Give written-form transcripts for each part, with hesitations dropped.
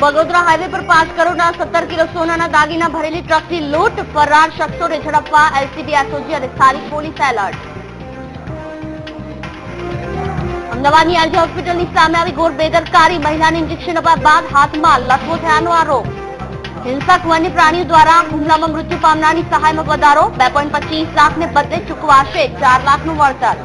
Bagodara highway पर 5 crore 17 kilo सोना दागीना भरेली truck की लूट, फरार शख्सों ने झड़पवा एलसीबी एसओजी और स्थानिक पुलिस एलर्ट। અમદાવાદની એલજી હોસ્પિટલની સામે આવી ઘોર બેદરકારી, મહિલાને ઇન્જેક્શન અપાયા બાદ હાથમાં લકવો થયાનો આરોપ। હિંસક વન્ય પ્રાણીઓ દ્વારા હુમલામાં મૃત્યુ પામનારની સહાયમાં વધારો, 2.25 લાખને બદલે ચૂકવાશે 4 લાખનું વળતર।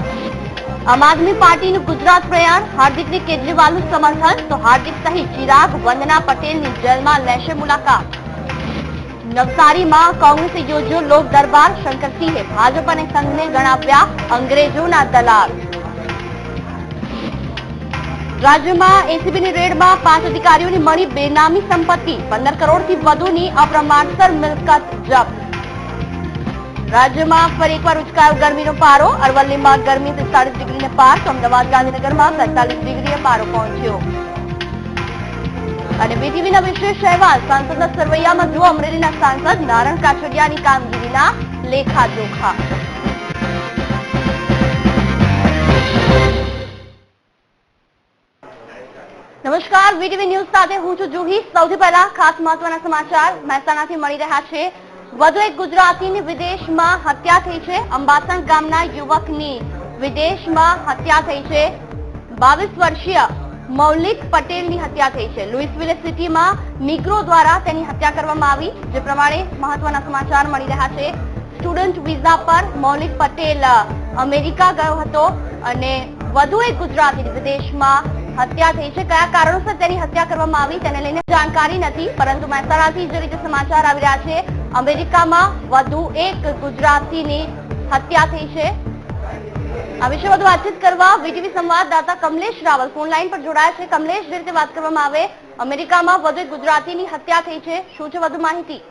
આમ આદમી પાર્ટીનું ગુજરાત પ્રયાણ, હાર્દિકને કેજરીવાલનું સમર્થન, તો હાર્દિક સહિત ચિરાગ, વંદના પટેલની જેલમાં લેશે મુલાકાત। નવસારીમાં કોંગ્રેસે યોજ્યો લોક દરબાર, શંકરસિંહે ભાજપ અને સંઘને ગણાવ્યા અંગ્રેજોના દલાલ। રાજ્યમાં એસીબીની રેડમાં 5 અધિકારીઓની મળી બેનામી સંપત્તિ, 15 કરોડથી વધુની અપ્રમાણસર મિલકત જપ્ત। રાજ્યમાં ફરી એકવાર ઉચકાયો ગરમીનો પારો, અરવલ્લીમાં ગરમી 43 ડિગ્રીને પાર, તો અમદાવાદ ગાંધીનગરમાં 45 ડિગ્રીએ પારો પહોંચ્યો। અને બીટીવીના વિશેષ અહેવાલ, સાંસદના સરવૈયામાં જુઓ અમરેલીના સાંસદ નારણ કાછડિયાની કામગીરીના લેખાજોખા। નમસ્કાર, વીટીવી ન્યૂઝ સાથે હું છું જુહી। સૌથી પહેલા ખાસ મહત્વના સમાચાર મહેસાણાથી મળી રહ્યા છે। વધુ એક ગુજરાતીની વિદેશમાં હત્યા થઈ છે। અંબાસણ ગામના યુવકની વિદેશમાં હત્યા થઈ છે। 22 વર્ષીય મૌલિક પટેલની હત્યા થઈ છે। લુઇસવિલે સિટીમાં મિગ્રો દ્વારા તેની હત્યા કરવામાં આવી। જે પ્રમાણે મહત્વના સમાચાર મળી રહ્યા છે। સ્ટુડન્ટ વિઝા પર મૌલિક પટેલ અમેરિકા ગયો હતો અને વધુ એક ગુજરાતીની વિદેશમાં હત્યા થઈ છે। કયા કારણોસર તેની હત્યા કરવામાં આવી તેને લઈને જાણકારી નથી, પરંતુ મહેસાણાથી જે રીતે સમાચાર આવી રહ્યા છે, અમેરિકામાં વધુ એક ગુજરાતીની હત્યા થઈ છે। આ વિશે વધુ વાતચીત કરવા વીટીવી સંવાદદાતા કમલેશ રાવલ ફોન લાઈન પર જોડાયા છે। કમલેશ, જે રીતે વાત કરવામાં આવે, અમેરિકામાં વધુ એક ગુજરાતીની હત્યા થઈ છે, શું છે વધુ માહિતી?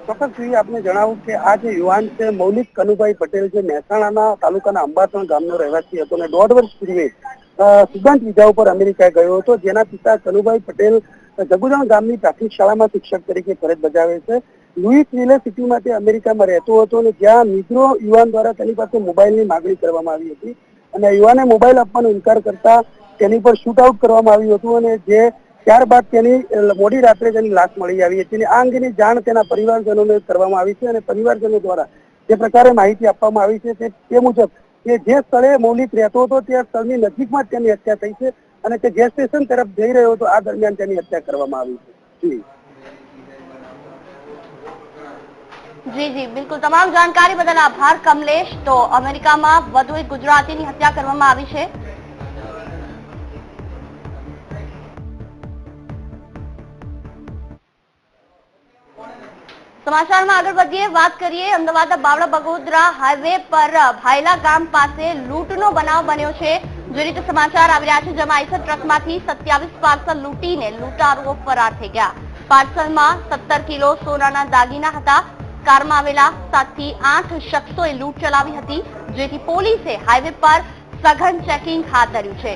ચોક્કસ આપને જણાવું કે આ જે યુવાન છે મૌલિક કનુભાઈ પટેલ છે, મહેસાણાના તાલુકાના અંબાસણ ગામનો રહેવાસી હતો અને 1.5 વર્ષ પૂર્વે સ્ટુડન્ટ વિઝા ઉપર અમેરિકા ગયો હતો, જેના પિતા કનુભાઈ પટેલ જગુદાણ ગામની પ્રાથમિક શાળામાં શિક્ષક તરીકે ફરજ બજાવે છે। લુઇસવિલે સિટીમાં તે અમેરિકામાં રહેતો હતો અને જ્યાં મિગ્રો યુવાન દ્વારા તેની પાસે મોબાઈલની માંગણી કરવામાં આવી હતી અને યુવાને મોબાઈલ આપવાનો ઇનકાર કરતા તેની પર શૂટ આઉટ કરવામાં આવ્યું હતું અને જે ત્યારબાદ તેની મોડી રાત્રે તેની લાશ મળી આવી હતી। આ અંગેની જાણ તેના પરિવારજનોને કરવામાં આવી છે અને પરિવારજનો દ્વારા જે પ્રકારે માહિતી આપવામાં આવી છે તે મુજબ કે જે સ્થળે મૌલિક રહેતો હતો તે સ્થળની નજીકમાં જ તેની હત્યા થઈ છે અને તે ગેસ સ્ટેશન તરફ જઈ રહ્યો હતો, આ દરમિયાન તેની હત્યા કરવામાં આવી છે। જી જી બિલકુલ, તમામ જાણકારી બદલ આભાર કમલેશ। તો અમેરિકામાં વધુ એક ગુજરાતીની હત્યા કરવામાં આવી છે। સમાચારમાં આગળ વધીએ, વાત કરીએ અમદાવાદના બાવળા બગોદરા હાઈવે પર ભાયલા ગામ પાસે લૂંટનો બનાવ બન્યો છે। જે રીતે સમાચાર આવી રહ્યા છે, જેમાં આઈસર ટ્રકમાંથી 27 પાર્સલ લૂંટીને લૂંટારુઓ ફરાર થઈ ગયા। પાર્સલમાં 17 કિલો સોનાના દાગીના હતા। કારમાં આવેલા 7 થી 8 શખ્સોએ લૂંટ ચલાવી હતી, જેથી પોલીસે હાઈવે પર સઘન ચેકિંગ હાથ ધર્યું છે।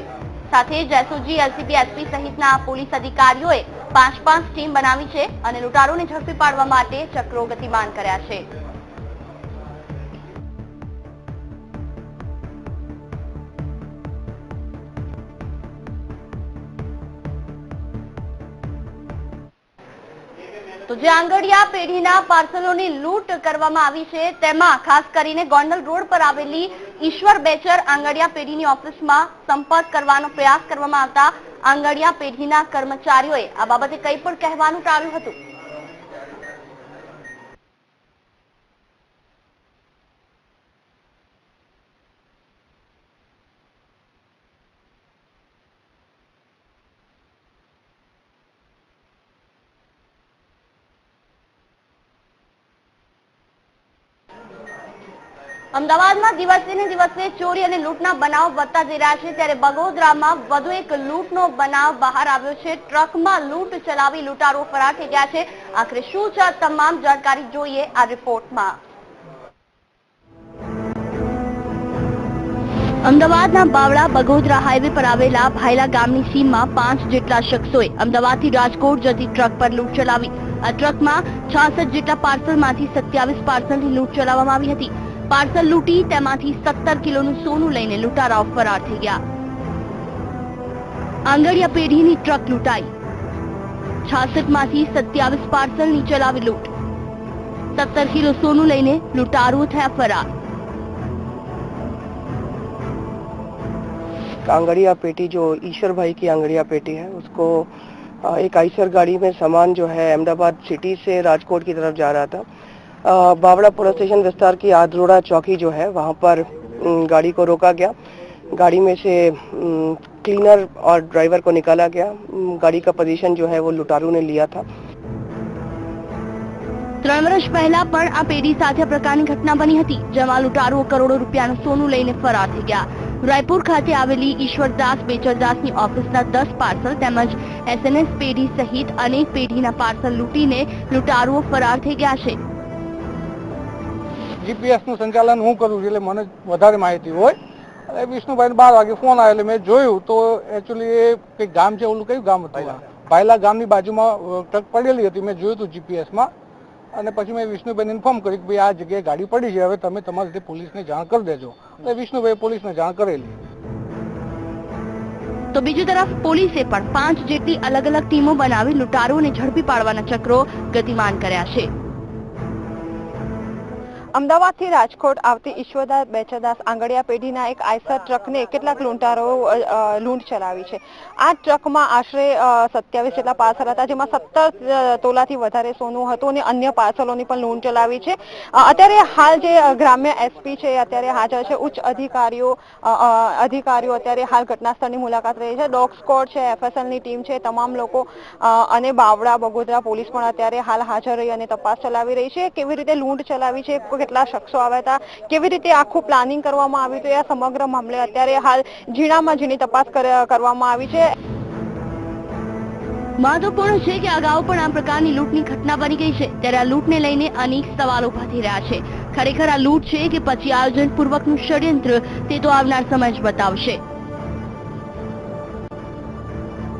સાથે જ એસઓજી, એલસીબી, એસપી સહિતના પોલીસ અધિકારીઓએ 5 ટીમ બનાવી છે અને લૂંટારોને ઝડપી પાડવા માટે ચક્રો ગતિમાન કર્યા છે। તો જે આંગડિયા પેઢીના પાર્સલોની લૂંટ કરવામાં આવી છે, તેમાં ખાસ કરીને ગોંડલ રોડ પર આવેલી ઈશ્વર બેચર આંગડિયા પેઢીની ઓફિસમાં સંપર્ક કરવાનો પ્રયાસ કરવામાં આવતા આંગડિયા પેઢીના કર્મચારીઓએ આ બાબતે કંઈ પણ કહેવાનું ટાળ્યું હતું। અમદાવાદમાં દિવસે ને દિવસે ચોરી અને લૂંટના બનાવ વધતા જઈ રહ્યા છે, ત્યારે બગોદરામાં વધુ એક લૂંટનો બનાવ બહાર આવ્યો છે। ટ્રકમાં લૂંટ ચલાવી લૂંટારો ફરાર થઈ ગયા છે। આખરે શું છે તમામ જાણકારી જોઈએ આ રિપોર્ટમાં। અમદાવાદના બાવળા બગોદરા હાઈવે પર આવેલા ભાયલા ગામની સીમમાં 5 જેટલા શખ્સોએ અમદાવાદથી રાજકોટ જતી ટ્રક પર લૂંટ ચલાવી। આ ટ્રકમાં 66 જેટલા પાર્સલમાંથી 27 પાર્સલની લૂંટ ચલાવવામાં આવી હતી। પાર્સલ લૂંટી તેમાંથી 17 કિલોનું સોનું લઈને લૂંટારાઓ ફરાર થઈ ગયા। આંગડિયા પેઢીની ટ્રક લૂંટાઈ। 66 માંથી 27 પાર્સલની ચલાવી લૂંટ। 17 કિલો સોનું લઈને લૂંટારુઓ થયા ફરાર। आंगड़िया पेटी जो ईश्वर भाई की आंगड़िया पेटी है उसको एक आइसर गाड़ी में सामान जो है अहमदाबाद सिटी से राजकोट की तरफ जा रहा था। बावड़ा पुलिस स्टेशन विस्तार की आदरोड़ा चौकी जो है वहाँ पर गाड़ी को रोका गया। गाड़ी में से क्लीनर और ड्राइवर को निकाला गया। गाड़ी का पोजीशन जो है वो लुटारू ने लिया था। 3 વર્ષ પહેલા પણ આ પેઢી સાથે આ પ્રકારની ઘટના બની હતી, જેમાં લૂંટારુઓ કરોડો રૂપિયાનું સોનું લઈને ફરાર થઈ ગયા। રાયપુર ખાતે આવેલી ઈશ્વરદાસ બેચરદાસની ઓફિસના 10 પાર્સલ તેમજ એસએનએસ પેઢી સહિત અનેક પેઢીના પાર્સલ લૂંટીને લૂંટારુઓ ફરાર થઈ ગયા છે। જીપીએસ નું સંચાલન હું કરું છું એટલે મને વધારે માહિતી હોય। વિષ્ણુભાઈ 12 વાગે ફોન આવેલો, મેં જોયું તો એકચ્યુઅલી એ કંઈક ગામ છે, ઓલું કયું ગામ હતું? ભાયલા ગામની બાજુમાં ટ્રક પડેલી હતી। મેં જોયું હતું જીપીએસ માં અને પછી મેં વિષ્ણુભાઈને ઇન્ફોર્મ કર્યું કે ભાઈ આ જગ્યાએ ગાડી પડી છે, હવે તમે તમારી રીતે પોલીસને જાણ કરી દેજો। એટલે વિષ્ણુભાઈએ પોલીસને જાણ કરેલી। તો બીજી તરફ પોલીસે પણ 5 જેટલી અલગ અલગ ટીમો બનાવી લૂંટારુઓને ઝડપી પાડવાના ચક્રો ગતિમાન કર્યા છે। અમદાવાદથી રાજકોટ આવતી ઈશ્વરદાસ બેચરદાસ આંગડિયા પેઢીના એક આઈસર ટ્રકને કેટલાક લૂંટારોએ લૂંટ ચલાવી છે। આ ટ્રકમાં આશરે 27 જેટલા પાર્સલ હતા, જેમાં 17 તોલાથી વધારે સોનું હતું અને અન્ય પાર્સલોની પણ લૂંટ ચલાવી છે। અત્યારે હાલ જે ગ્રામ્ય એસપી છે અત્યારે હાજર છે, ઉચ્ચ અધિકારીઓ અત્યારે હાલ ઘટનાસ્થળની મુલાકાત રહી છે। ડોગ સ્ક્વોડ છે, એફએસએલની ટીમ છે, તમામ લોકો અને બાવડા બગોદરા પોલીસ પણ અત્યારે હાલ હાજર રહી અને તપાસ ચલાવી રહી છે। કેવી રીતે લૂંટ ચલાવી છે, કેટલા શખ્સો આવ્યા હતા, કેવી રીતે આખું પ્લાનિંગ કરવામાં આવ્યું હતું, આ સમગ્ર મામલે અત્યારે હાલ ઝીણામાં ઝીણી તપાસ કરવામાં આવી છે। મહત્વપૂર્ણ છે કે અગાઉ પણ આ પ્રકારની લૂંટની ઘટના બની ગઈ છે, ત્યારે આ લૂંટને લઈને અનેક સવાલો ઉભા થઈ રહ્યા છે। ખરેખર આ લૂંટ છે કે પછી આયોજનપૂર્વકનું ષડયંત્ર, તે તો આવનાર સમય જ બતાવશે।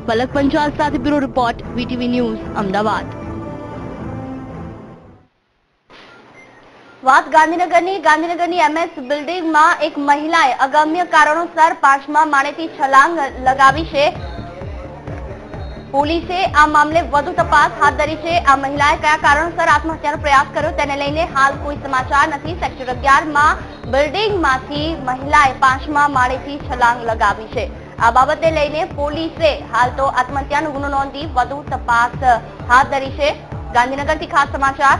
પલક પંચાલ સાથે bureau report, VTV news, Ahmedabad. વાત ગાંધીનગરની એમએસ બિલ્ડિંગમાં એક મહિલાએ અગમ્ય કારણોસર 5મા માળેથી છલાંગ લગાવી છે। પોલીસે આ મામલે વધુ તપાસ હાથ ધરી છે। આ મહિલાએ કયા કારણોસર આત્મહત્યાનો પ્રયાસ કર્યો તેને લઈને હાલ કોઈ સમાચાર નથી। સેક્ટર 11માં બિલ્ડિંગમાંથી મહિલાએ 5મા માળેથી છલાંગ લગાવી છે। આ બાબતે લઈને પોલીસે હાલ તો આત્મહત્યાનો ગુનો નોંધી વધુ તપાસ હાથ ધરી છે। ગાંધીનગરથી ખાસ સમાચાર।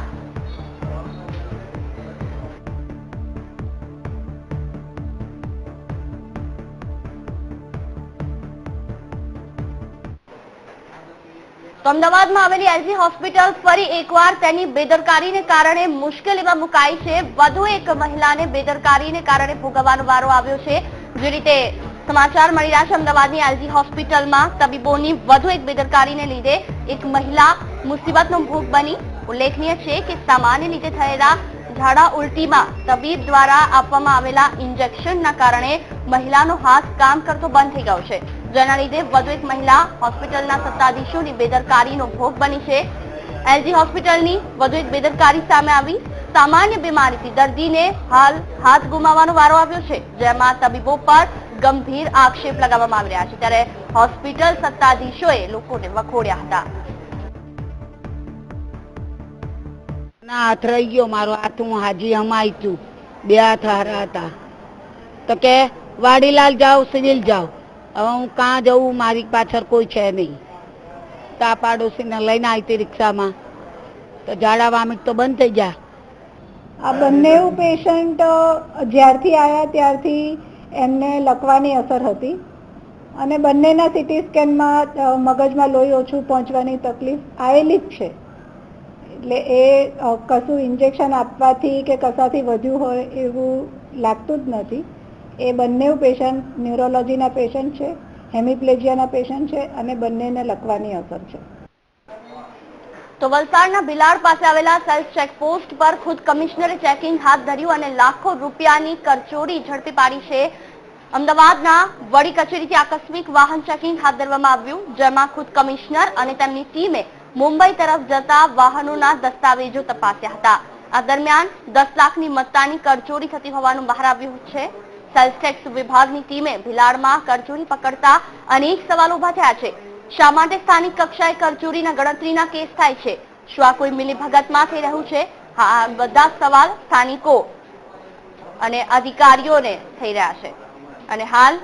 અમદાવાદમાં આવેલી એલજી હોસ્પિટલ ફરી એકવાર તેની બેદરકારીને કારણે મુશ્કેલીમાં મુકાઈ છે। વધુ એક મહિલાને બેદરકારીને કારણે ભોગવવાનો વારો આવ્યો છે। જે રીતે સમાચાર મળી રહ્યા છે, અમદાવાદની એલજી હોસ્પિટલમાં તબીબોની વધુ એક બેદરકારીને લીધે એક મહિલા મુસીબતનો ભોગ બની। ઉલ્લેખનીય છે કે સામાન્ય રીતે થયેલા ઝાડા ઉલટીમાં તબીબ દ્વારા આપવામાં આવેલા ઇન્જેક્શનના કારણે મહિલાનો હાથ કામ કરતો બંધ થઈ ગયો છે, જેના લીધે વધુ એક મહિલા હોસ્પિટલના સત્તાધીશોની બેદરકારીનો ભોગ બની છે। એલજી હોસ્પિટલની વધુ એક બેદરકારી સામે આવી। સામાન્ય બીમારીથી દર્દીને હાલ હાથ ગુમાવવાનો વારો આવ્યો છે, જેમાં તબીબો પર ગંભીર આક્ષેપ લગાવવામાં આવી રહ્યા છે। ત્યારે હોસ્પિટલ સત્તાધીશોએ લોકોને વખોડ્યા હતા। ના હાથ રહી ગયો મારો, હાથ હું હાજી હમાઈ છું, 2 હાથ હારા હતા। તો કે વાડીલાલ જાઓ, સિવિલ જાઓ। હવે હું કાં જવું, મારી પાછળ કોઈ છે નહીં। તો આ પાડોશીને લઈને આવી હતી રિક્ષામાં, તો ઝાડા વામિટ તો બંધ થઈ ગયા। આ બંને પેશન્ટ જ્યારથી આવ્યા ત્યારથી એમને લકવાની અસર હતી અને બંનેના સીટી સ્કેનમાં મગજમાં લોહી ઓછું પહોંચવાની તકલીફ આવેલી જ છે। એટલે એ કશું ઇન્જેક્શન આપવાથી કે કશાથી વધ્યું હોય એવું લાગતું જ નથી। એ બંને પેશન્ટ ન્યુરોલોજીના પેશન્ટ છે, હેમિપ્લેજિયાના પેશન્ટ છે અને બંનેને લકવાની અસર છે। તો વલસાડના ભિલાડ પાસે આવેલા સેલ્ફ ચેકપોસ્ટ પર ખુદ કમિશનરે ચેકિંગ હાથ ધર્યું અને લાખો રૂપિયાની કરચોરી ઝડપી પાડી છે। અમદાવાદના વડી કચેરીથી આકસ્મિક વાહન ચેકિંગ હાથ ધરવામાં આવ્યું, જેમાં ખુદ કમિશનર અને તેમની ટીમે મુંબઈ તરફ જતા વાહનોના દસ્તાવેજો તપાસ્યા હતા। આ દરમિયાન 10 લાખની મત્તાની કરચોરી થતી હોવાનું બહાર આવ્યું છે। સેલ્સ ટેક્સ વિભાગની ટીમે ભિલાડમાં કરચોરી પકડતા અનેક સવાલો ઉભા થયા છે। શા માટે સ્થાનિક કક્ષાએ કરચોરીના ગણતરીના કેસ થાય છે? શું આ કોઈ મિલીભગતમાં થઈ રહ્યું છે? હા, બધા સવાલ સ્થાનિકો અને અધિકારીઓને થઈ રહ્યા છે અને હાલ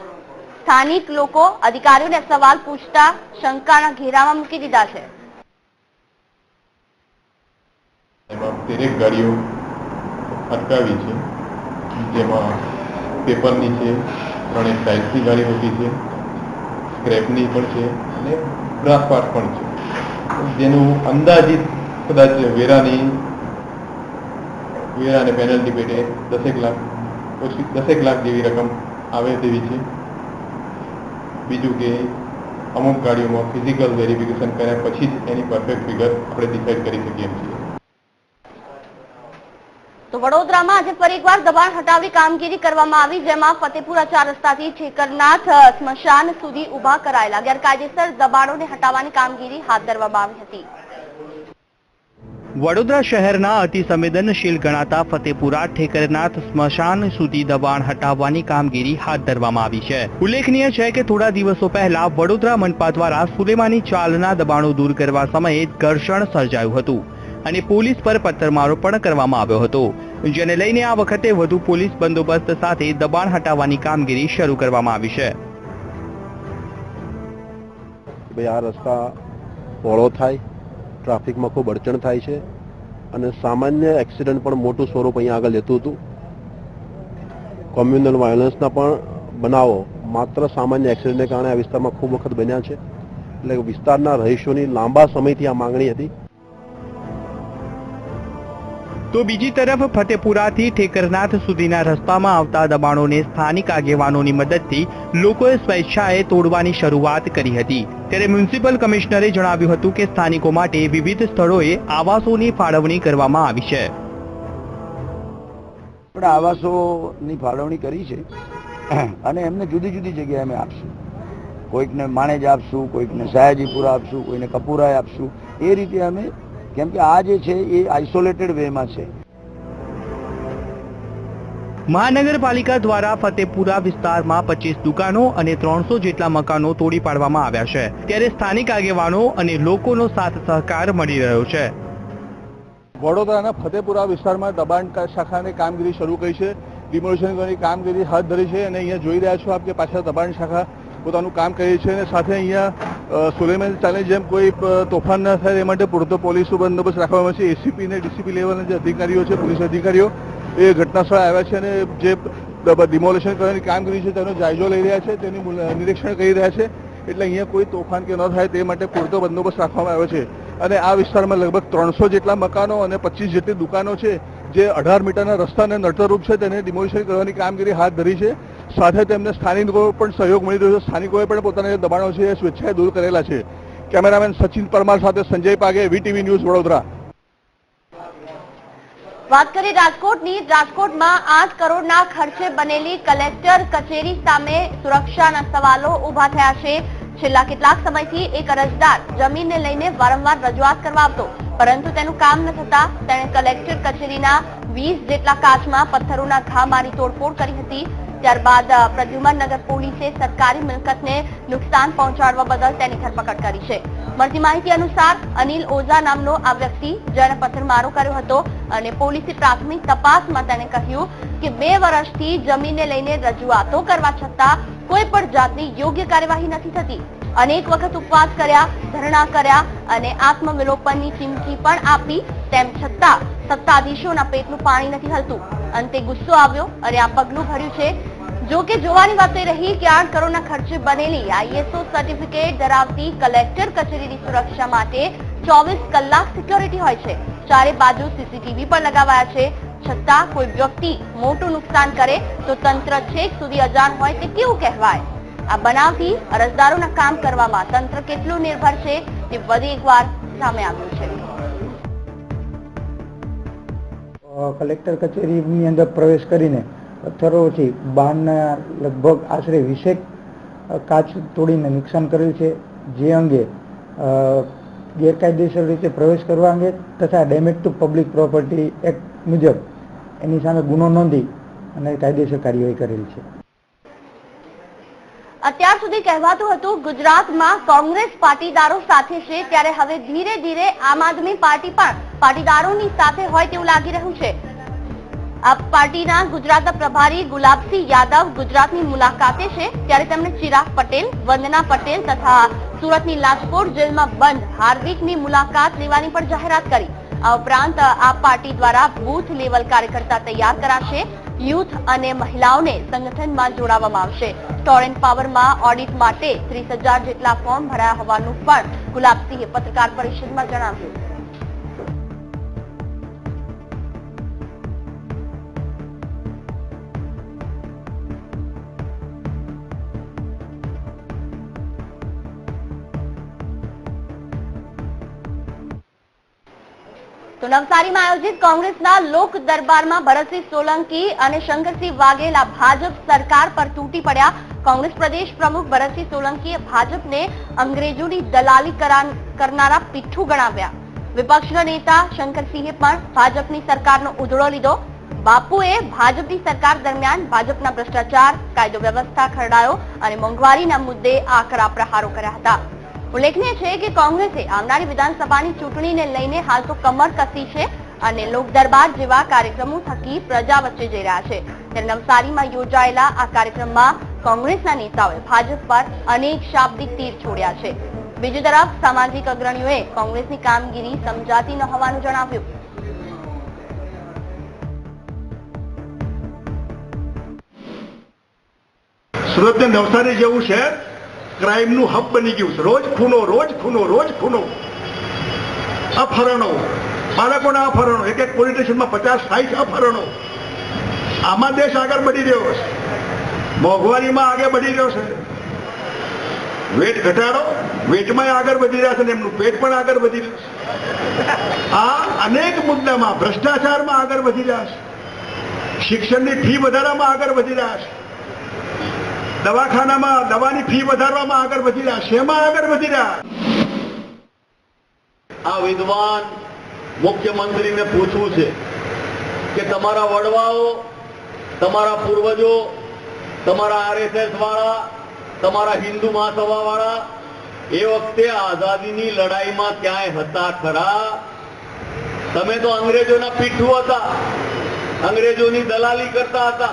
સ્થાનિક લોકો અધિકારીઓને સવાલ પૂછતા શંકાના ઘેરામાં મૂકી દીધા છે. એમાં 13 ગાડીઓ અટકાવી છે, જેમાં પેપરની છે, 3 ટાઇલ્સની ગાડી મૂકી છે, સ્ક્રેપની પણ છે અને બ્રાસ પાર્ટ પણ છે, જેનું અંદાજિત કદાચ વેરાને પેનલ્ટી પેટે 10 લાખ જેવી રકમ આવે તેવી છે. બીજું કે અમુક ગાડીઓમાં ફિઝિકલ વેરિફિકેશન કર્યા પછી જ એની પરફેક્ટ ફિગર આપણે ડિસાઇડ કરી શકીએ છીએ. તો વડોદરામાં આજે ફરી એકવાર દબાણ હટાવવાની કામગીરી કરવામાં આવી, જેમાં ફતેપુરા 4 રસ્તાથી ઠેકરનાથ સ્મશાન સુધી ઉભા કરાયેલા ગેરકાયદેસર દબાણોને હટાવવાની કામગીરી હાથ ધરવામાં આવી હતી. વડોદરા શહેરના અતિ સંવેદનશીલ ગણાતા ફતેપુરા ઠેકરનાથ સ્મશાન સુધી દબાણ હટાવવાની કામગીરી હાથ ધરવામાં આવી છે. ઉલ્લેખનીય છે કે થોડા દિવસો પહેલા વડોદરા મનપા દ્વારા સુલેમાની ચાલના દબાણો દૂર કરવા સમયે ઘર્ષણ સર્જાયું હતું અને પોલીસ પર પથ્થરમારો પણ કરવામાં આવ્યો હતો, જેને લઈને આ વખતે વધુ પોલીસ બંદોબસ્ત સાથે દબાણ હટાવવાની કામગીરી શરૂ કરવામાં આવી છે. આ રસ્તા પહોળો થાય, ટ્રાફિકમાં ખૂબ અડચણ થાય છે અને સામાન્ય એક્સિડન્ટ પણ મોટું સ્વરૂપ અહીંયા આગળ લેતું હતું. કોમ્યુનલ વાયોલન્સના પણ બનાવો માત્ર સામાન્ય એક્સિડન્ટને કારણે આ વિસ્તારમાં ખૂબ વખત બન્યા છે. એટલે વિસ્તારના રહીશોની લાંબા સમયથી આ માંગણી હતી. તો બીજી તરફ ફતેપુરાથી ઠેકરનાથ સુધીના રસ્તામાં આવતા દબાણોને સ્થાનિક આગેવાનોની મદદથી લોકોએ સ્વેચ્છાએ તોડવાની શરૂઆત કરી હતી. ત્યારે મ્યુનિસિપલ કમિશનરે જણાવ્યું હતું કે સ્થાનિકો માટે વિવિધ સ્થળોએ આવાસોની ફાળવણી કરવામાં આવી છે. આપણે આવાસોની ફાળવણી કરી છે અને એમને જુદી જુદી જગ્યાએ અમે આપશું. કોઈકને માણેજ આપશું, કોઈકને સયાજીપુરા આપશું, કોઈને કપુરાએ આપશું. એ રીતે અમે, કેમ કે આ જે છે એ આઇસોલેટેડ વેમાં છે. મહાનગરપાલિકા દ્વારા ફતેપુરા વિસ્તારમાં 25 દુકાનો અને 300 જેટલા મકાનો તોડી પાડવામાં આવ્યા છે. ત્યારે સ્થાનિક આગેવાનો અને લોકોનો સાથ સહકાર મળી રહ્યો છે. વડોદરાના ફતેપુરા વિસ્તારમાં દબાણ શાખાની કામગીરી શરૂ કરી છે, ડિમોલિશન કરવાની કામગીરી હાથ ધરી છે અને અહીંયા જોઈ રહ્યા છો આપ કે પાછળ દબાણ શાખા પોતાનું કામ કરે છે અને સાથે અહીંયા સુલેમાન ચાલની જેમ કોઈ તોફાન ન થાય એ માટે પૂરતો પોલીસ બંદોબસ્ત રાખવામાં છે. એસીપી અને ડીસીપી લેવલના જે અધિકારીઓ છે, પોલીસ અધિકારીઓ, એ ઘટના સ્થળે આવ્યા છે અને જે ડિમોલિશન કરવાની કામગીરી છે તેનો જાયજો લઈ રહ્યા છે, તેનું નિરીક્ષણ કરી રહ્યા છે. એટલે અહીંયા કોઈ તોફાન કે ન થાય તે માટે પૂરતો બંદોબસ્ત રાખવામાં આવ્યો છે. અને આ વિસ્તારમાં લગભગ 300 જેટલા મકાનો અને 25 જેટલી દુકાનો છે જે 18 મીટરના રસ્તાને નડતરરૂપ છે, તેને ડિમોલિશન કરવાની કામગીરી હાથ ધરી છે. સાથે તેમને સ્થાનિકો પણ સહયોગ મળી રહ્યો છે. સ્થાનિકોએ પણ પોતાના જે દબાણો છે એ સ્વેચ્છાએ દૂર કરેલા છે. કેમેરામેન સચિન પરમાર સાથે સંજય પાગે, વીટીવી ન્યૂઝ, વડોદરા. વાત કરીએ રાજકોટની. રાજકોટમાં 8 કરોડના ખર્ચે બનેલી કલેક્ટર કચેરી સામે સુરક્ષાના સવાલો ઉભા થયા છે. છેલ્લા કેટલાક સમયથી એક અરજદાર જમીનને લઈને વારંવાર રજૂઆત કરવા આવતો, પરંતુ તેનું કામ ન થતા તેણે કલેક્ટર કચેરીના 20 જેટલા કાચમાં પથ્થરોના ઘા મારી તોડફોડ કરી હતી. ત્યારબાદ પ્રદ્યુમન નગર પોલીસે સરકારી મિલકતને નુકસાન પહોંચાડવા બદલ તેની ધરપકડ કરી છે. મળતી માહિતી અનુસાર અનિલ ઓઝા નામનો આ વ્યક્તિ જેણે પથ્થરમારો કર્યો હતો અને પોલીસે પ્રાથમિક તપાસમાં તેણે કહ્યું કે 2 વર્ષથી જમીનને લઈને રજૂઆતો કરવા છતાં કોઈ પણ જાતની યોગ્ય કાર્યવાહી નથી થતી. અનેક વખત ઉપવાસ કર્યા, ધરણા કર્યા અને આત્મવિલોપનની ચીમકી પણ આપી, તેમ છતાં સત્તાધીશોના પેટનું પાણી નથી હલતું. અંતે ગુસ્સો આવ્યો અને આ પગલું ભર્યું છે. જો કે જોવાની વાત એ રહી કે 8 કરોડના ખર્ચે બનેલી આઈએસઓ સર્ટિફિકેટ ધરાવતી કલેક્ટર કચેરીની સુરક્ષા માટે 24 કલાક સિક્યોરિટી હોય છે. ચારે બાજુ સીસીટીવી પણ લગાવાયા છે. છતાં કોઈ વ્યક્તિ મોટું નુકસાન કરે તો તંત્ર છેક સુધી અજાણ હોય તે કેવું કહેવાય? આ બનાવથી અરજદારોના કામ કરવામાં તંત્ર કેટલું નિર્ભર છે તે ફરી એકવાર સામે આવ્યું છે. કલેક્ટર કચેરીની અંદર પ્રવેશ કરીને પથ્થરોથી બહારના લગભગ આશરે 20 કાચ તોડીને નુકસાન કરેલ છે. જે અંગે ગેરકાયદેસર રીતે પ્રવેશ કરવા અંગે તથા damage two public property act મુજબ એની સામે ગુનો નોંધી અને કાયદેસર કાર્યવાહી કરેલ છે. અત્યાર સુધી કહેવાતું હતું ગુજરાતમાં કોંગ્રેસ પાટીદારો સાથે છે, ત્યારે હવે ધીરે ધીરે આમ આદમી પાર્ટી પણ પાટીદારોની સાથે હોય તેવું લાગી રહ્યું છે. આ પાર્ટીના ગુજરાતના પ્રભારી ગુલાબસિંહ યાદવ ગુજરાતની મુલાકાતે છે, ત્યારે તેમણે ચિરાગ પટેલ, વંદના પટેલ તથા સુરતની લાજકોટ જેલમાં બંધ હાર્દિકની મુલાકાત લેવાની પણ જાહેરાત કરી. આ ઉપરાંત આ પાર્ટી દ્વારા બૂથ લેવલ કાર્યકર્તા તૈયાર કરાશે. યુથ અને મહિલાઓને સંગઠનમાં જોડાવવામાં આવશે. સ્ટોર એન્ડ પાવરમાં ઓડિટ માટે 30,000 જેટલા ફોર્મ ભરાયા હોવાનું પણ ગુલાબસિંહે પત્રકાર પરિષદમાં જણાવ્યું. તો નવસારીમાં આયોજિત કોંગ્રેસના લોક દરબારમાં ભરતસિંહ સોલંકી અને શંકરસિંહ વાઘેલા ભાજપ સરકાર પર તૂટી પડ્યા. કોંગ્રેસ પ્રદેશ પ્રમુખ ભરતસિંહ સોલંકીએ ભાજપને અંગ્રેજોની દલાલી કરનારા પીઠું ગણાવ્યા. વિપક્ષના નેતા શંકરસિંહે પણ ભાજપની સરકારનો ઉધડો લીધો. બાપુએ ભાજપની સરકાર દરમિયાન ભાજપના ભ્રષ્ટાચાર, કાયદો વ્યવસ્થા ખરડાયો અને મોંઘવારીના મુદ્દે આકરા પ્રહારો કર્યા હતા. ઉલ્લેખનીય છે કે કોંગ્રેસે આવનારી વિધાનસભાની ચૂંટણીને લઈને હાલ તો કમર કસી છે અને લોક દરબાર જેવા કાર્યક્રમો થકી પ્રજા વચ્ચે જઈ રહ્યા છે. ત્યારે નવસારીમાં યોજાયેલા આ કાર્યક્રમમાં કોંગ્રેસના નેતાઓએ ભાજપ પર અનેક શાબ્દિક તીર છોડ્યા છે. બીજી તરફ સામાજિક અગ્રણીઓએ કોંગ્રેસની કામગીરી સમજાતી ન હોવાનું જણાવ્યું. સુરત ને નવસારી જેવું શહેર ક્રાઇમનું હબ બની ગયું છે. રોજ ખૂનો, રોજ ખૂનો, રોજ ખૂનો, અપહરણો, બાળકોના અપહરણો, એક એક પોલીસ સ્ટેશનમાં 50-60 અપહરણો. આમાં દેશ આગળ વધી રહ્યો છે, મોંઘવારીમાં આગળ વધી રહ્યો છે. વેટ ઘટાડો, વેટમાં આગળ વધી રહ્યા છે ને એમનું પેટ પણ આગળ વધી રહ્યું છે. આ અનેક મુદ્દામાં ભ્રષ્ટાચારમાં આગળ વધી રહ્યા છે, શિક્ષણની ફી વધારવામાં આગળ વધી રહ્યા છે, દવાખાનામાં દવાની ફી વધારવામાં આગળ વધી રહ્યા. શેમાં આગળ વધી રહ્યા? આ વિદ્વાન મુખ્યમંત્રીને પૂછવું છે કે તમારા વડવાઓ, તમારા પૂર્વજો, તમારા આરએસએસ વાળા, તમારા હિન્દુ મહાસભા વાળા એ વખતે આઝાદીની લડાઈમાં ક્યાંય હતા ખરા? તમે તો અંગ્રેજોના પીઠું હતા, અંગ્રેજોની દલાલી કરતા હતા,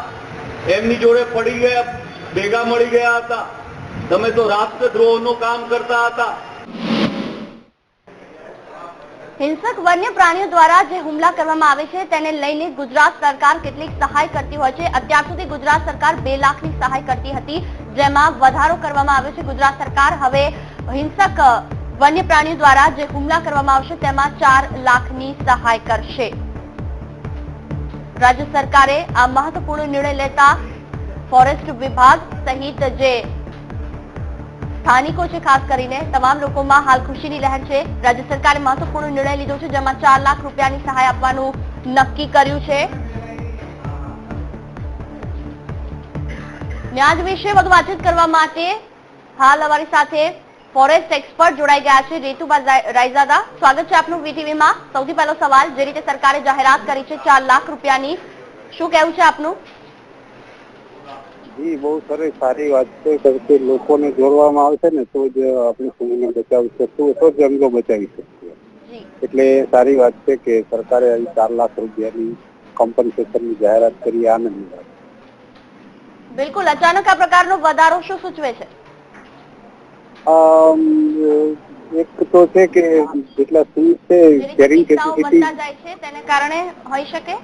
એમની જોડે પડી ગયા, ભેગા મળી ગયા હતા. તમે તો રાષ્ટ્રદ્રોહનું કામ કરતા હતા. હિંસક વન્ય પ્રાણીઓ દ્વારા જે હુમલા કરવામાં આવે છે તેને લઈને ગુજરાત સરકાર કેટલીક સહાય કરતી હોય છે. અત્યાર સુધી ગુજરાત સરકાર 2 લાખની સહાય કરતી હતી, જેમાં વધારો કરવામાં આવ્યો છે. ગુજરાત સરકાર હવે હિંસક વન્ય પ્રાણીઓ દ્વારા જે હુમલા કરવામાં આવશે તેમાં 4 લાખની સહાય કરશે. રાજ્ય સરકારે આ મહત્વપૂર્ણ નિર્ણય લેતા ફોરેસ્ટ વિભાગ સહિત જે સ્થાનિકો છે, ખાસ કરીને તમામ લોકોમાં હાલ ખુશીની લહેર છે. રાજ્ય સરકારે મહત્વપૂર્ણ નિર્ણય લીધો છે, જેમાં 4 લાખ રૂપિયાની સહાય આપવાનું નક્કી કર્યું છે. ન્યાજ વિશે વધુ વાતચીત કરવા માટે હાલ અમારી સાથે ફોરેસ્ટ એક્સપર્ટ જોડાઈ ગયા છે, રેતુબા રાયઝાદા. સ્વાગત છે આપનું વીટીવીમાં. સૌથી પહેલો સવાલ, જે રીતે સરકારે જાહેરાત કરી છે 4 લાખ રૂપિયાની, શું કહેવું છે આપનું? જી, બહુ સરસ, સારી વાત છે કે લોકોને જોડવામાં આવશે ને તો જ આપણે ભૂમિને બચાવી શકશું, તો જ જંગલો બચાવી શકીએ. એટલે સારી વાત છે કે સરકારે 4 લાખ રૂપિયાની કોમ્પન્સેશનની જાહેરાત કરી. આનંદની વાત. બિલકુલ. અચાનક આ પ્રકારનો વધારો શું સૂચવે છે? એક તો છે કે જેટલા સિંહ છે કેરિંગ કેપેસિટી જાય છે તેને કારણે હોઈ શકે.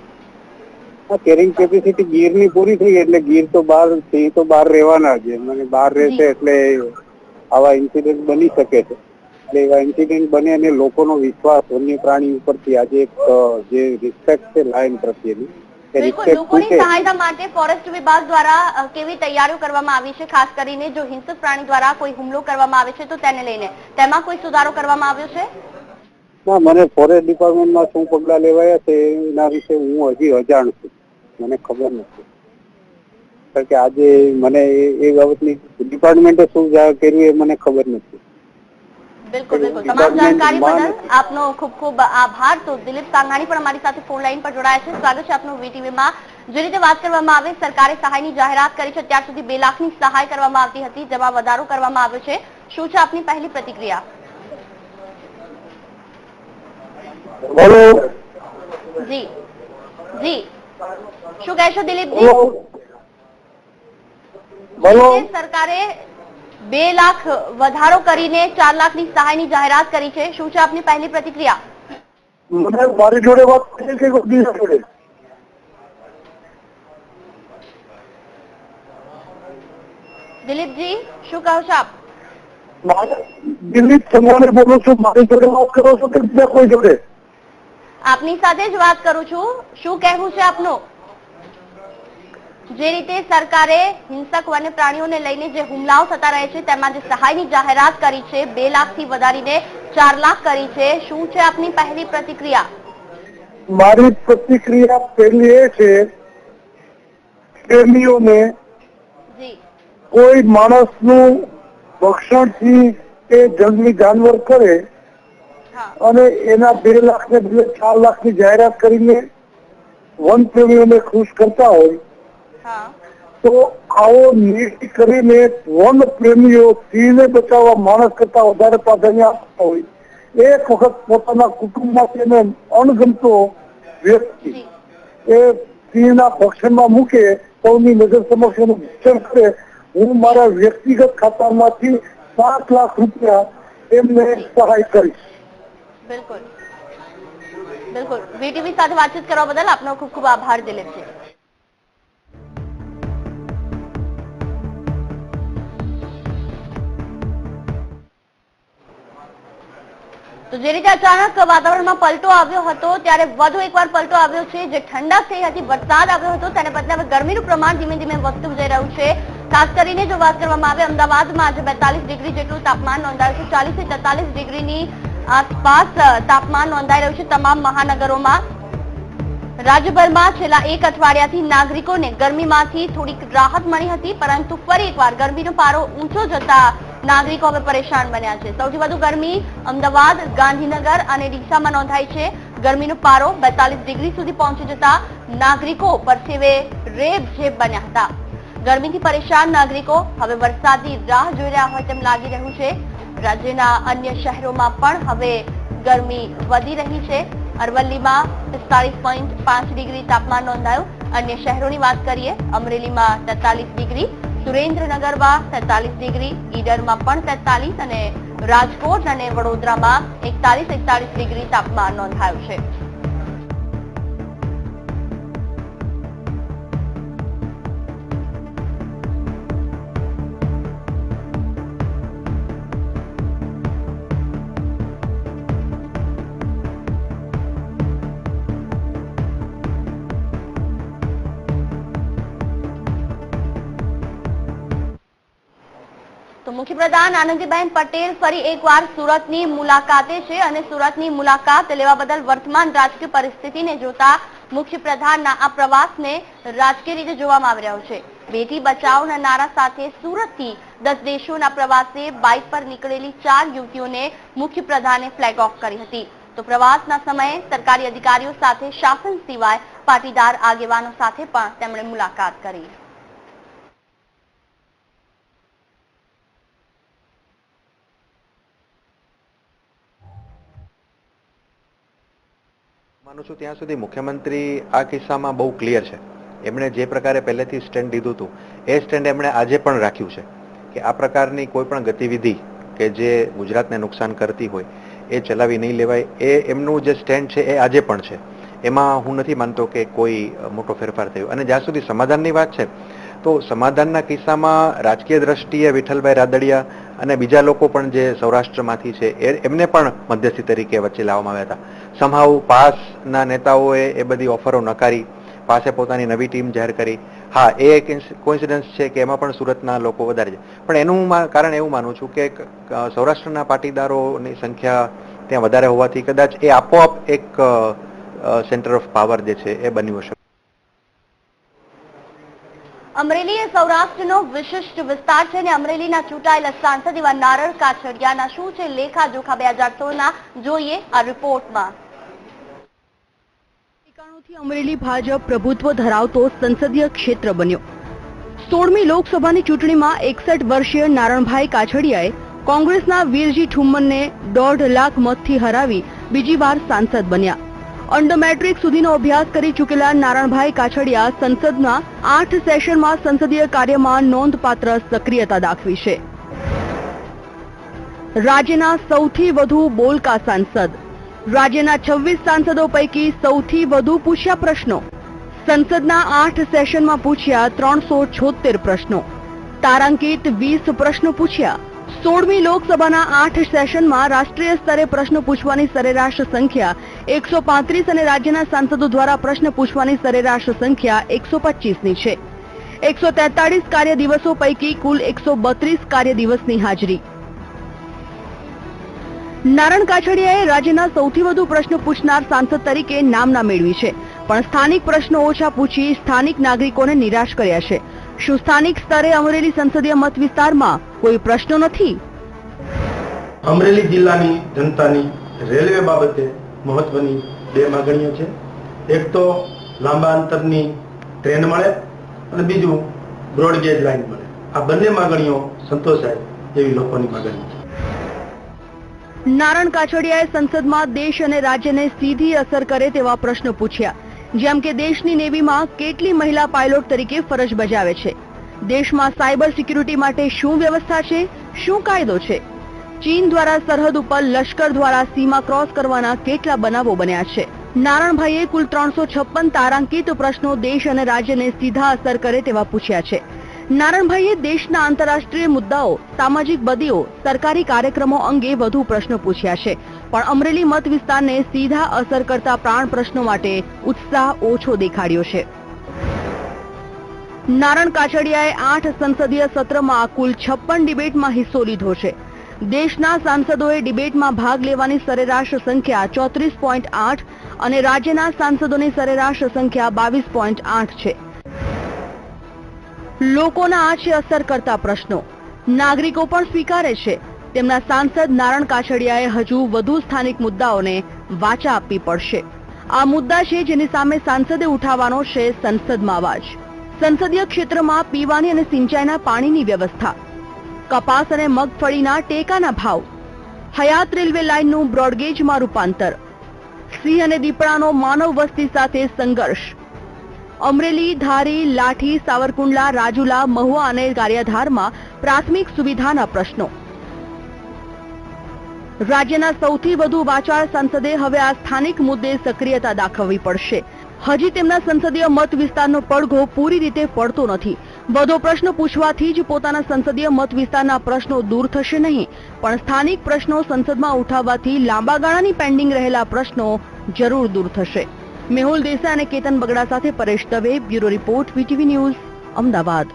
કેરિંગ કેપેસિટી ગીરની પૂરી થઈ, એટલે ગીર તો બહાર, સિંહ તો બહાર રહેવાના જ, મને બહાર રહેશે એટલે આવા ઇન્સિડન્ટ બની શકે છે. એટલે એવા ઇન્સિડન્ટ બને અને લોકોનો વિશ્વાસ વન્ય પ્રાણી ઉપરથી આજે જે રિસ્પેક્ટ છે લાયન પ્રત્યેની, લોકોની સહાયતા માટે ફોરેસ્ટ વિભાગ દ્વારા કેવી તૈયારીઓ કરવામાં આવી છે? ખાસ કરીને જો હિંસક પ્રાણી દ્વારા કોઈ હુમલો કરવામાં આવે છે તો તેને લઈને તેમાં કોઈ સુધારો કરવામાં આવ્યો છે? ના, મને ફોરેસ્ટ ડિપાર્ટમેન્ટમાં શું પગલા લેવાયા છે એના વિશે હું હજી અજાણ છું, મને ખબર નથી. કારણ કે આજે મને એ બાબતની ડિપાર્ટમેન્ટે શું કર્યું એ મને ખબર નથી. બિલકુલ બિલકુલ. તમામ જાણકારી બદલ આપનો ખૂબ ખૂબ આભાર. તો દિલીપ સાંઘાણી પણ અમારી સાથે ફોન લાઈન પર જોડાયા છે. સ્વાગત છે આપનું વીટીવીમાં. જે રીતે વાત કરવામાં આવે, સરકારે સહાયની જાહેરાત કરી છે. અત્યાર સુધી 2 લાખની સહાય કરવામાં આવતી હતી, જેમાં વધારો કરવામાં આવ્યો છે. શું છે આપની પહેલી પ્રતિક્રિયા? હેલો જી જી, શું કહેશો દિલીપજી? સરકારે 2 લાખ વધારો કરીને 4 લાખની સહાયની જાહેરાત કરી છે. શું છે આપની પહેલી પ્રતિક્રિયા? મને મારી જોડે વાત કરી કે જોડે દિલીપજી, શું કહો છો આપ? દિલીપ સંઘવાણી બોલું છું. મારી જોડે વાત કરો છો કે બીજા કોઈ જોડે? આપની સાથે જ વાત કરું છું. શું કહેવું છે આપનું? જે રીતે સરકારે હિંસક વન્ય પ્રાણીઓને લઈને જે હુમલાઓ થતા રહે છે, તેમાં જે સહાયની જાહેરાત કરી છે, 2 લાખથી વધારીને 4 લાખ કરી છે, શું છે આપની પહેલી પ્રતિક્રિયા? મારી પ્રતિક્રિયા પહેલી એ છે, પ્રેમીઓને કોઈ માણસનું ભક્ષણથી કે જંગલી જાનવર કરે અને એના 2 લાખ ને બદલે 4 લાખની જાહેરાત કરીને વન પ્રેમીઓને ખુશ કરતા હોય, તો આવો નીતિ કરીને વન પ્રેમીઓ સિંહને બચાવવા માણસ કરતા વધારે પ્રાધાન્ય આપતા હોય, એક વખત પોતાના કુટુંબમાંથી એને અણગમતો વ્યક્તિ એ સિંહના ભક્ષણમાં મૂકે, સૌની નજર સમક્ષ એનું ભક્ષણ કરે, હું મારા વ્યક્તિગત ખાતામાંથી 5 લાખ રૂપિયા એમને સહાય કરીશ. બિલકુલ બિલકુલ. વીટીવી સાથે વાતચીત કરવા બદલ આપનો ખૂબ ખૂબ આભાર દિલીપજી. તો જે રીતે અચાનક વાતાવરણમાં પલટો આવ્યો હતો, ત્યારે વધુ એકવાર પલટો આવ્યો છે. જે ઠંડક થઈ હતી, વરસાદ આવ્યો હતો, તેને બદલે હવે ગરમીનું પ્રમાણ ધીમે ધીમે વધતું જઈ રહ્યું છે. ખાસ કરીને જો વાત કરવામાં આવે, અમદાવાદમાં આજે 42 ડિગ્રી જેટલું તાપમાન નોંધાયું છે. 40 થી 43 ડિગ્રીની આસપાસ તાપમાન નોંધાઈ રહ્યું છે તમામ મહાનગરોમાં. રાજ્યભરમાં છેલ્લા 1 અઠવાડિયાથી નાગરિકોને ગરમીમાંથી થોડીક રાહત મળી હતી, પરંતુ ફરી એકવાર ગરમીનો પારો ઊંચો જતા નાગરિકો હવે પરેશાન બન્યા છે. સૌથી વધુ ગરમી અમદાવાદ, ગાંધીનગર અને ડીસામાં નોંધાઈ છે. ગરમીનો પારો 42 ડિગ્રી સુધી પહોંચી જતા નાગરિકો પરસેવે રેબઝેબ બન્યા હતા. ગરમીથી પરેશાન નાગરિકો હવે વરસાદની રાહ જોઈ રહ્યા હોય તેમ લાગી રહ્યું છે. રાજ્યના અન્ય શહેરોમાં પણ હવે ગરમી વધી રહી છે. અરવલ્લીમાં 45.5 ડિગ્રી તાપમાન નોંધાયું. અન્ય શહેરોની વાત કરીએ, અમરેલીમાં 43 ડિગ્રી, સુરેન્દ્રનગરમાં 43 ડિગ્રી, ઈડરમાં પણ 43 અને રાજકોટ અને વડોદરામાં 41-41 ડિગ્રી તાપમાન નોંધાયું છે. તો મુખ્યપ્રધાન આનંદીબેન પટેલ ફરી એકવાર સુરતની મુલાકાતે છે અને સુરતની મુલાકાત લેવા બદલ વર્તમાન રાજકીય પરિસ્થિતિને જોતા મુખ્યપ્રધાનના આ પ્રવાસને રાજકીય રીતે જોવામાં આવી રહ્યો છે. બેટી બચાવોના નારા સાથે સુરતથી 10 દેશોના પ્રવાસે બાઇક પર નીકળેલી 4 યુવતીઓને મુખ્યપ્રધાને ફ્લેગ ઓફ કરી હતી. તો પ્રવાસના સમયે સરકારી અધિકારીઓ સાથે શાસન સિવાય પાટીદાર આગેવાનો સાથે પણ તેમણે મુલાકાત કરી. માનું છું ત્યાં સુધી મુખ્યમંત્રી આ કિસ્સામાં બહુ ક્લિયર છે. એમણે જે પ્રકારે પહેલેથી સ્ટેન્ડ લીધું હતું એ સ્ટેન્ડ એમણે આજે પણ રાખ્યું છે કે આ પ્રકારની કોઈ પણ ગતિવિધિ કે જે ગુજરાતને નુકસાન કરતી હોય એ ચલાવી નહીં લેવાય. એ એમનું જે સ્ટેન્ડ છે એ આજે પણ છે. એમાં હું નથી માનતો કે કોઈ મોટો ફેરફાર થયો. અને જ્યાં સુધી સમાધાનની વાત છે, તો સમાધાનના કિસ્સામાં રાજકીય દ્રષ્ટિએ વિઠ્ઠલભાઈ રાદડિયા અને બીજા લોકો પણ જે સૌરાષ્ટ્રમાંથી છે એમને પણ મધ્યસ્થી તરીકે વચ્ચે લાવવામાં આવ્યા હતા. સમહાવ પાસના નેતાઓએ એ બધી ઓફરો નકારી, પાસે પોતાની નવી ટીમ જાહેર કરી. હા, એ એક કોઇન્સિડન્સ છે કે એમાં પણ સુરતના લોકો વધારે છે, પણ એનું કારણ એવું માનું છું કે સૌરાષ્ટ્રના પાટીદારોની સંખ્યા ત્યાં વધારે હોવાથી કદાચ એ આપોઆપ એક સેન્ટર ઓફ પાવર જે છે એ બન્યું હશે. અમરેલી એ સૌરાષ્ટ્રનો વિશિષ્ટ વિસ્તાર છે અને અમરેલીના ચૂંટાયેલા સાંસદ એવા નારણ કાછડિયાના શું છે લેખા જોખા 2016ના જોઈએ આ રિપોર્ટમાં. અમરેલી ભાજપ પ્રભુત્વ ધરાવતો સંસદીય ક્ષેત્ર બન્યો. 16મી લોકસભાની ચૂંટણીમાં 61 વર્ષીય નારણભાઈ કાછડિયાએ કોંગ્રેસના વીરજી ઠુમ્મનને 1.5 લાખ મતથી હરાવી બીજી વાર સાંસદ બન્યા. અંડર મેટ્રિક સુધીનો અભ્યાસ કરી ચૂકેલા નારણભાઈ કાછડિયા સંસદના 8 સેશનમાં સંસદીય કાર્યમાં નોંધપાત્ર સક્રિયતા દાખવી છે. રાજ્યના સૌથી વધુ બોલકા સાંસદ. રાજ્યના 26 સાંસદો પૈકી સૌથી વધુ પૂછ્યા પ્રશ્નો. સંસદના 8 સેશનમાં પૂછ્યા 376 પ્રશ્નો. તારાંકિત 20 પ્રશ્નો પૂછ્યા. 16મી લોકસભાના 8 સેશનમાં રાષ્ટ્રીય સ્તરે પ્રશ્નો પૂછવાની સરેરાશ સંખ્યા 135 અને રાજ્યના સાંસદો દ્વારા પ્રશ્ન પૂછવાની સરેરાશ સંખ્યા 125ની છે. 143 કાર્ય દિવસો પૈકી કુલ 132 કાર્ય દિવસની હાજરી. નારણ કાછડિયાએ રાજ્યના સૌથી વધુ પ્રશ્નો પૂછનાર સાંસદ તરીકે નામના મેળવી છે, પણ સ્થાનિક પ્રશ્નો ઓછા પૂછી સ્થાનિક નાગરિકોને નિરાશ કર્યા છે. શું સ્થાનિક સ્તરે અમરેલી સંસદીય મત વિસ્તારમાં કોઈ પ્રશ્નો નથી? અમરેલી જિલ્લાની જનતાની રેલવે બાબતે મહત્વની 2 માગણીઓ છે. એક તો લાંબા અંતરની ટ્રેન મળે અને બીજું બ્રોડગેજ લાઇન મળે. આ બંને માગણીઓ સંતોષાય એવી લોકોની માગણી છે. નારણ કાછડિયાએ સંસદમાં દેશ અને રાજ્યને સીધી અસર કરે તેવા પ્રશ્નો પૂછ્યા, જેમ કે દેશની નેવીમાં કેટલી મહિલા પાયલોટ તરીકે ફરજ બજાવે છે, દેશમાં સાયબર સિક્યુરિટી માટે શું વ્યવસ્થા છે, શું કાયદો છે, ચીન દ્વારા સરહદ ઉપર લશ્કર દ્વારા સીમા ક્રોસ કરવાના કેટલા બનાવો બન્યા છે. નારણભાઈએ કુલ 356 તારાંકિત પ્રશ્નો દેશ અને રાજ્યને સીધા અસર કરે તેવા પૂછ્યા છે. નારણભાઈએ દેશના આંતરરાષ્ટ્રીય મુદ્દાઓ, સામાજિક બદીઓ, સરકારી કાર્યક્રમો અંગે વધુ પ્રશ્નો પૂછ્યા છે, પણ અમરેલી મત વિસ્તારને સીધા અસર કરતા પ્રાણ પ્રશ્નો માટે ઉત્સાહ ઓછો દેખાડ્યો છે. નારણ કાછડિયાએ 8 સંસદીય સત્રમાં કુલ 56 ડિબેટમાં હિસ્સો લીધો છે. દેશના સાંસદોએ ડિબેટમાં ભાગ લેવાની સરેરાશ સંખ્યા 34.8 અને રાજ્યના સાંસદોની સરેરાશ સંખ્યા 22.8 છે. લોકોના આંચે અસર કરતા પ્રશ્નો નાગરિકો પણ સ્વીકારે છે. તેમના સાંસદ નારણ કાછડિયાએ હજુ વધુ સ્થાનિક મુદ્દાઓને વાચા આપવી પડશે. આ મુદ્દા છે જેની સામે સાંસદે ઉઠાવવાનો છે સંસદમાં અવાજ. સંસદીય ક્ષેત્રમાં પીવાની અને સિંચાઈના પાણીની વ્યવસ્થા, કપાસ અને મગફળીના ટેકાના ભાવ, હયાત રેલવે લાઇનનું બ્રોડગેજમાં રૂપાંતર, સિંહ અને દીપડાનો માનવ વસ્તી સાથે સંઘર્ષ, અમરેલી, ધારી, લાઠી, સાવરકુંડલા, રાજુલા, મહુવા અને ગારિયાધારમાં પ્રાથમિક સુવિધાના પ્રશ્નો. રાજ્યના સૌથી વધુ વાચાળ સાંસદે હવે આ સ્થાનિક મુદ્દે સક્રિયતા દાખવવી પડશે. હજી તેમના સંસદીય મત વિસ્તારનો પડઘો પૂરી રીતે પડતો નથી. વધુ પ્રશ્નો પૂછવાથી જ પોતાના સંસદીય મત વિસ્તારના પ્રશ્નો દૂર થશે નહીં, પણ સ્થાનિક પ્રશ્નો સંસદમાં ઉઠાવવાથી લાંબા ગાળાની પેન્ડિંગ રહેલા પ્રશ્નો જરૂર દૂર થશે. મેહુલ દેસાઈ અને કેતન બગડા સાથે Paresh Dave, bureau report, VTV news, Ahmedabad.